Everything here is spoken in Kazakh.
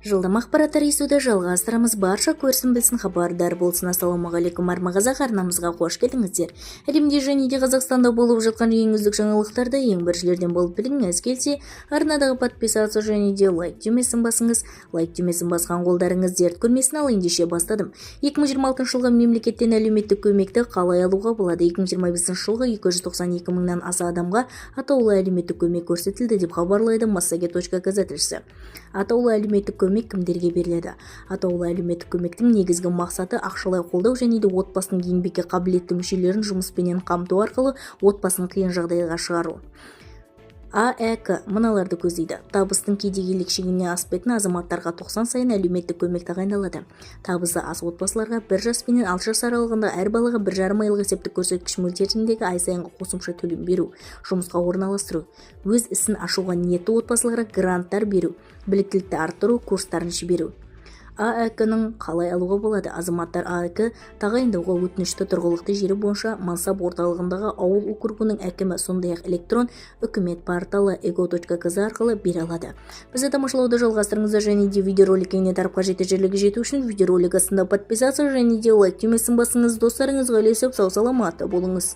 Жылдам ақпараттар естуді жалғастырамыз. Барша көрсін білсін, хабардар болсын. Ассалаумағалейкум армағазақ, арнамызға қош келдіңіздер. Әлемде және де Қазақстанда болып жатқан ең үздік жаңалықтарды ең біріншілерден болып біліңіз келсе, арнадағы подписация және де лайк түймесін басыңыз. Лайк түймесін басқан қолдарыңыз дерт көрмесін, ал ендеше бастадым. 2026 жылғы мемлекеттен әлеуметтік көмекті қалай алуға болады? 2025 жылғы 292 мыңнан аса адамға атаулы әлеуметтік көмек көрсетілді деп хабарлайды Массагет.кз тілшісі. Атаулы әлеуметтік көмек кімдерге беріледі? Атаулы әлеуметтік көмектің негізгі мақсаты ақшалай қолдау және де отбасының еңбекке қабілетті мүшелерін жұмыспенен қамту арқылы отбасын қиын жағдайға шығару. АЭК мыналарды көздейді. Табыстың кедейгілік шегіне аспайтын азаматтарға 90 сайын әлеуметтік көмек тағайындалады. Табысы аз отбасыларға 1 жас пен 6 жас аралығында әр балаға 1,5 айлық есептік көрсеткіш мөлшеріндегі ай сайынғы қосымша төлем беру, жұмысқа орналастыру, өз ісін ашуға ниетті отбасыларға гранттар беру, біліктілікті арттыру курстарын жіберу. АЭК-ның қалай алуға болады? Азаматтар АЭК тағайындауға өтінішті тұрғылықты жері бойынша мансап орталығындағы ауыл округінің әкімі, сондай-ақ электрон үкімет порталы ego.kz арқылы бере алады. Бізді тамашалауды жалғастырыңыздар және де видеоролик кеңінен тарапқа жете жету үшін видеоролик астында подписация және де лайк түймесін басыңыз. Достарыңызға ілесіп сау саламатты болыңыз.